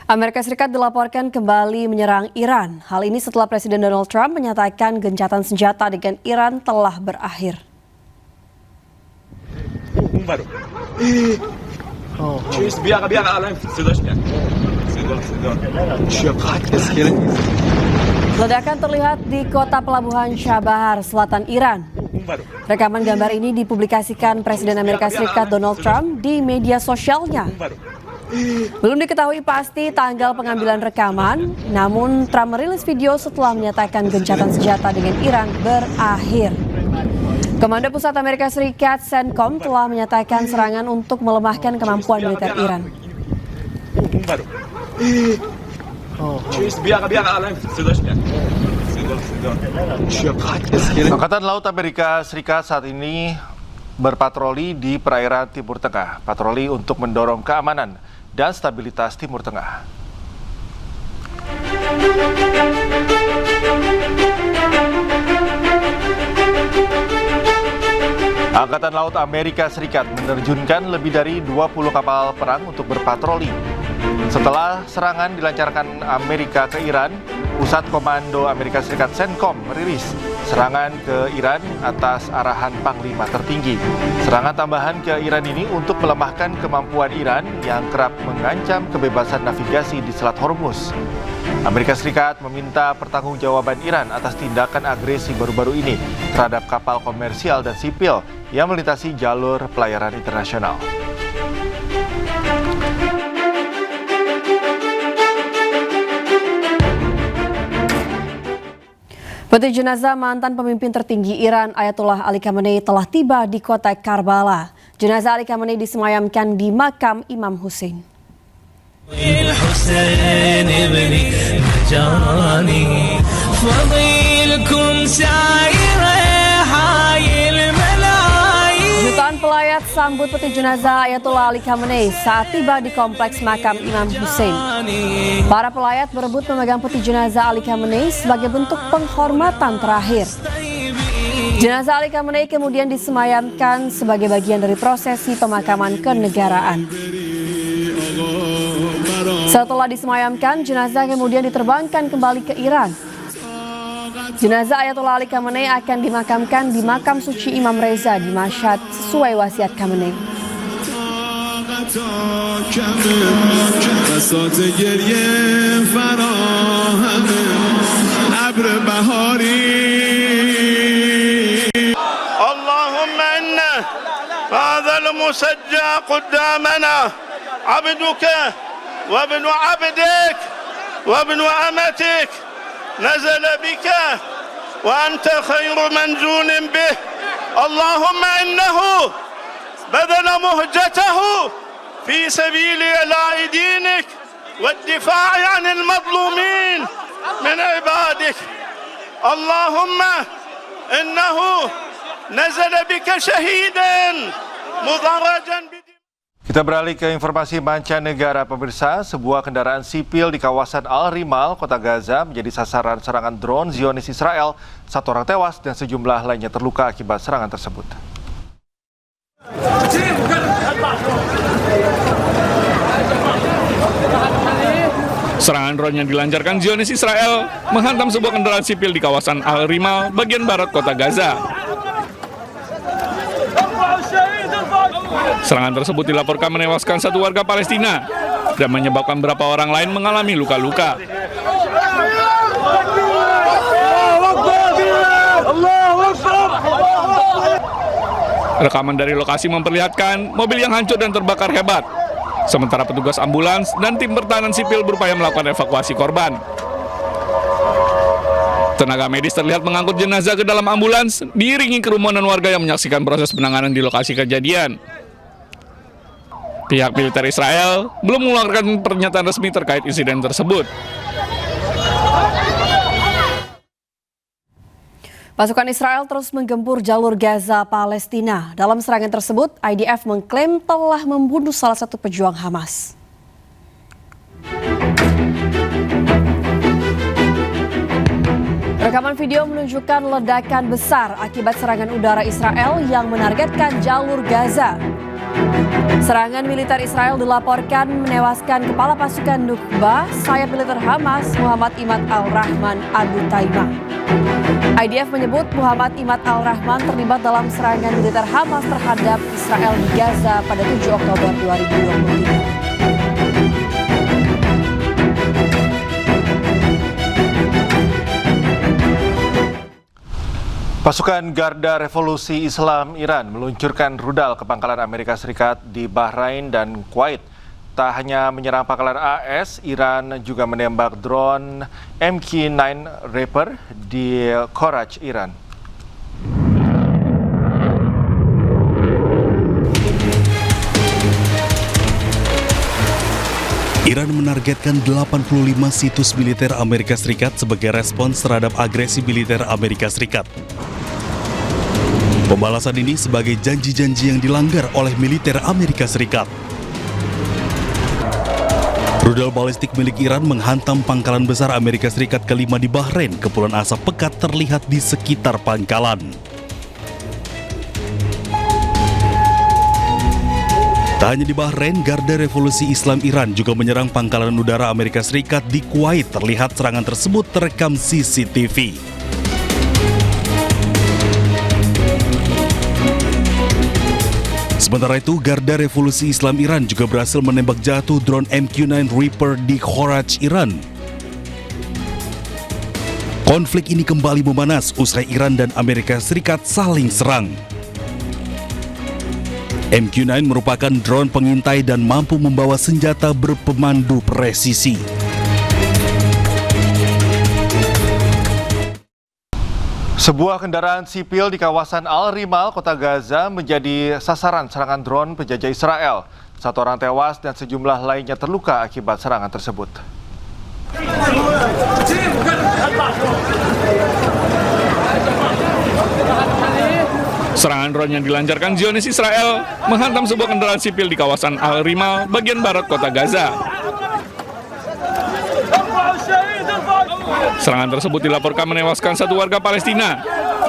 Amerika Serikat dilaporkan kembali menyerang Iran. Hal ini setelah Presiden Donald Trump menyatakan gencatan senjata dengan Iran telah berakhir. Ledakan terlihat di kota pelabuhan Shah Bahar, selatan Iran. Rekaman gambar ini dipublikasikan Presiden Amerika Serikat Donald Trump di media sosialnya. Belum diketahui pasti tanggal pengambilan rekaman, namun Trump merilis video setelah menyatakan gencatan senjata dengan Iran berakhir. Komando Pusat Amerika Serikat CENTCOM telah menyatakan serangan untuk melemahkan kemampuan militer Iran. Angkatan Laut Amerika Serikat saat ini berpatroli di perairan Timur Tengah. Patroli untuk mendorong keamanan dan stabilitas Timur Tengah. Angkatan Laut Amerika Serikat menerjunkan lebih dari 20 kapal perang untuk berpatroli. Setelah serangan dilancarkan Amerika ke Iran, Pusat Komando Amerika Serikat CENTCOM merilis serangan ke Iran atas arahan Panglima tertinggi. Serangan tambahan ke Iran ini untuk melemahkan kemampuan Iran yang kerap mengancam kebebasan navigasi di Selat Hormuz. Amerika Serikat meminta pertanggungjawaban Iran atas tindakan agresi baru-baru ini terhadap kapal komersial dan sipil yang melintasi jalur pelayaran internasional. Peti jenazah mantan pemimpin tertinggi Iran Ayatollah Ali Khamenei telah tiba di kota Karbala. Jenazah Ali Khamenei disemayamkan di makam Imam Hussein. Jutaan pelayat sambut peti jenazah Ayatollah Ali Khamenei saat tiba di kompleks makam Imam Hussein. Para pelayat berebut memegang peti jenazah Ali Khamenei sebagai bentuk penghormatan terakhir. Jenazah Ali Khamenei kemudian disemayamkan sebagai bagian dari prosesi pemakaman kenegaraan. Setelah disemayamkan, jenazah kemudian diterbangkan kembali ke Iran. Jenazah Ayatollah Ali Khamenei akan dimakamkan di makam suci Imam Reza di Mashhad sesuai wasiat Khamenei. Allahumma inna hadzal musajja qaddamana abduka wa ibnu abdik wa ibnu amatik nazala bika wa anta khairu manzun bih. Allahumma innahu badala muhjatahu في سبيل إعلاء دينك والدفاع عن المظلومين من عبادك. اللهم إنه نزل بك شهيدا مدرجا. Kita beralih ke informasi mancanegara, pemirsa. Sebuah kendaraan sipil di kawasan Al-Rimal, kota Gaza, menjadi sasaran serangan drone Zionis Israel. 1 orang tewas dan sejumlah lainnya terluka akibat serangan tersebut. Serangan drone yang dilancarkan Zionis Israel menghantam sebuah kendaraan sipil di kawasan Al-Rimal, bagian barat kota Gaza. Serangan tersebut dilaporkan menewaskan 1 warga Palestina dan menyebabkan beberapa orang lain mengalami luka-luka. Rekaman dari lokasi memperlihatkan mobil yang hancur dan terbakar hebat. Sementara petugas ambulans dan tim pertahanan sipil berupaya melakukan evakuasi korban. Tenaga medis terlihat mengangkut jenazah ke dalam ambulans, diiringi kerumunan warga yang menyaksikan proses penanganan di lokasi kejadian. Pihak militer Israel belum mengeluarkan pernyataan resmi terkait insiden tersebut. Pasukan Israel terus menggempur jalur Gaza, Palestina. Dalam serangan tersebut, IDF mengklaim telah membunuh salah satu pejuang Hamas. Rekaman video menunjukkan ledakan besar akibat serangan udara Israel yang menargetkan jalur Gaza. Serangan militer Israel dilaporkan menewaskan kepala pasukan Nukba, sayap militer Hamas, Muhammad Imad al-Rahman Abu Taimah. IDF menyebut Muhammad Imad al-Rahman terlibat dalam serangan militer Hamas terhadap Israel di Gaza pada 7 Oktober 2023. Pasukan Garda Revolusi Islam Iran meluncurkan rudal ke pangkalan Amerika Serikat di Bahrain dan Kuwait. Tak hanya menyerang pangkalan AS, Iran juga menembak drone MQ-9 Reaper di Korach, Iran. Iran menargetkan 85 situs militer Amerika Serikat sebagai respons terhadap agresi militer Amerika Serikat. Pembalasan ini sebagai janji-janji yang dilanggar oleh militer Amerika Serikat. Rudal balistik milik Iran menghantam pangkalan besar Amerika Serikat kelima di Bahrain. Kepulan asap pekat terlihat di sekitar pangkalan. Tak hanya di Bahrain, Garda Revolusi Islam Iran juga menyerang pangkalan udara Amerika Serikat di Kuwait. Terlihat serangan tersebut terekam CCTV. Sementara itu, Garda Revolusi Islam Iran juga berhasil menembak jatuh drone MQ-9 Reaper di Korach, Iran. Konflik ini kembali memanas usai Iran dan Amerika Serikat saling serang. MQ-9 merupakan drone pengintai dan mampu membawa senjata berpemandu presisi. Sebuah kendaraan sipil di kawasan Al-Rimal, Kota Gaza menjadi sasaran serangan drone penjajah Israel. 1 orang tewas dan sejumlah lainnya terluka akibat serangan tersebut. Serangan drone yang dilancarkan Zionis Israel menghantam sebuah kendaraan sipil di kawasan Al-Rimal, bagian barat Kota Gaza. Serangan tersebut dilaporkan menewaskan 1 warga Palestina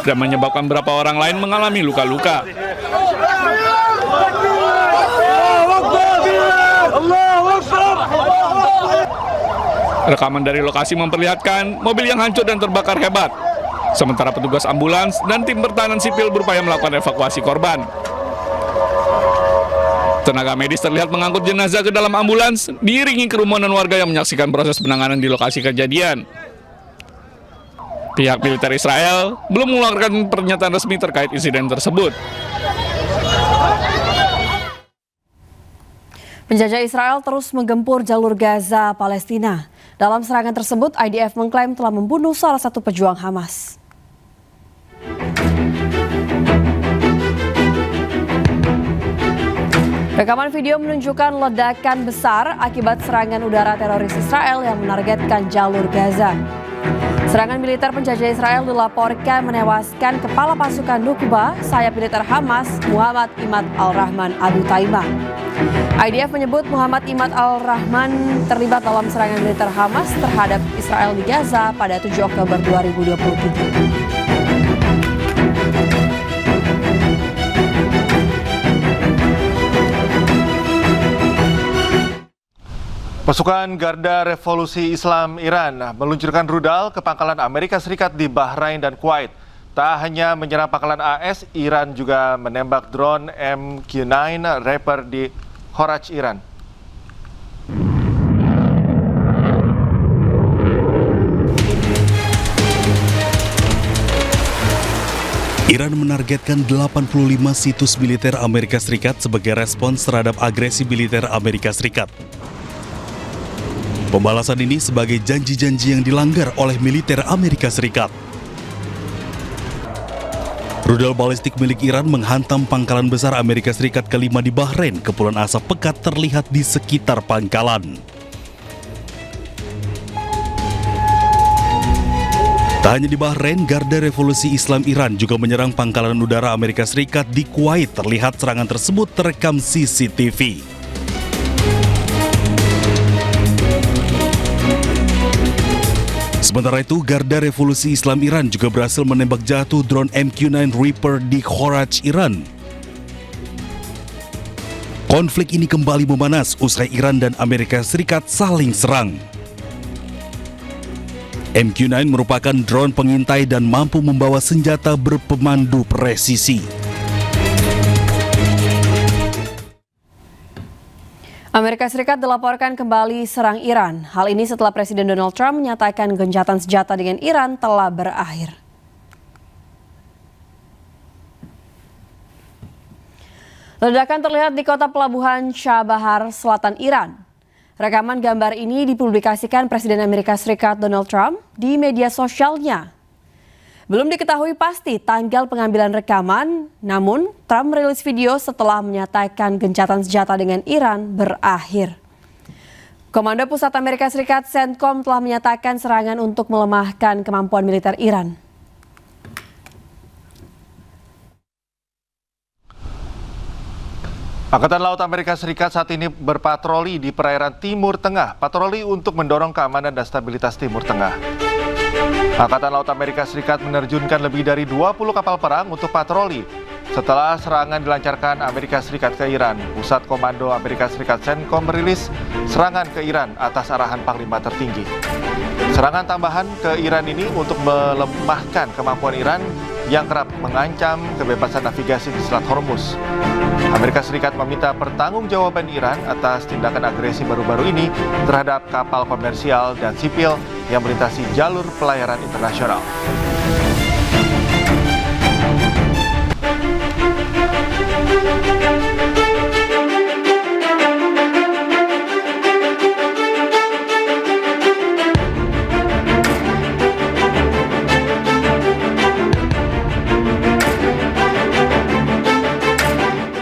dan menyebabkan beberapa orang lain mengalami luka-luka. Rekaman dari lokasi memperlihatkan mobil yang hancur dan terbakar hebat. Sementara petugas ambulans dan tim pertahanan sipil berupaya melakukan evakuasi korban. Tenaga medis terlihat mengangkut jenazah ke dalam ambulans, diiringi kerumunan warga yang menyaksikan proses penanganan di lokasi kejadian. Pihak militer Israel belum mengeluarkan pernyataan resmi terkait insiden tersebut. Penjajah Israel terus menggempur jalur Gaza, Palestina. Dalam serangan tersebut, IDF mengklaim telah membunuh salah satu pejuang Hamas. Rekaman video menunjukkan ledakan besar akibat serangan udara teroris Israel yang menargetkan jalur Gaza. Serangan militer penjajah Israel dilaporkan menewaskan kepala pasukan Nukba, sayap militer Hamas, Muhammad Imad al-Rahman Abu Taimah. IDF menyebut Muhammad Imad al-Rahman terlibat dalam serangan militer Hamas terhadap Israel di Gaza pada 7 Oktober 2023. Pasukan Garda Revolusi Islam Iran meluncurkan rudal ke pangkalan Amerika Serikat di Bahrain dan Kuwait. Tak hanya menyerang pangkalan AS, Iran juga menembak drone MQ-9 Reaper di Korach, Iran. Iran menargetkan 85 situs militer Amerika Serikat sebagai respons terhadap agresi militer Amerika Serikat. Pembalasan ini sebagai janji-janji yang dilanggar oleh militer Amerika Serikat. Rudal balistik milik Iran menghantam pangkalan besar Amerika Serikat kelima di Bahrain. Kepulan asap pekat terlihat di sekitar pangkalan. Tak hanya di Bahrain, Garda Revolusi Islam Iran juga menyerang pangkalan udara Amerika Serikat di Kuwait. Terlihat serangan tersebut terekam CCTV. Sementara itu, Garda Revolusi Islam Iran juga berhasil menembak jatuh drone MQ-9 Reaper di Korach, Iran. Konflik ini kembali memanas usai Iran dan Amerika Serikat saling serang. MQ-9 merupakan drone pengintai dan mampu membawa senjata berpemandu presisi. Amerika Serikat dilaporkan kembali serang Iran. Hal ini setelah Presiden Donald Trump menyatakan gencatan senjata dengan Iran telah berakhir. Ledakan terlihat di kota pelabuhan Shah Bahar, selatan Iran. Rekaman gambar ini dipublikasikan Presiden Amerika Serikat Donald Trump di media sosialnya. Belum diketahui pasti tanggal pengambilan rekaman, namun Trump merilis video setelah menyatakan gencatan senjata dengan Iran berakhir. Komando Pusat Amerika Serikat CENTCOM telah menyatakan serangan untuk melemahkan kemampuan militer Iran. Angkatan Laut Amerika Serikat saat ini berpatroli di perairan Timur Tengah, patroli untuk mendorong keamanan dan stabilitas Timur Tengah. Angkatan Laut Amerika Serikat menerjunkan lebih dari 20 kapal perang untuk patroli setelah serangan dilancarkan Amerika Serikat ke Iran. Pusat Komando Amerika Serikat CENTCOM merilis serangan ke Iran atas arahan Panglima tertinggi. Serangan tambahan ke Iran ini untuk melemahkan kemampuan Iran yang kerap mengancam kebebasan navigasi di Selat Hormuz. Amerika Serikat meminta pertanggungjawaban Iran atas tindakan agresi baru-baru ini terhadap kapal komersial dan sipil yang melintasi jalur pelayaran internasional.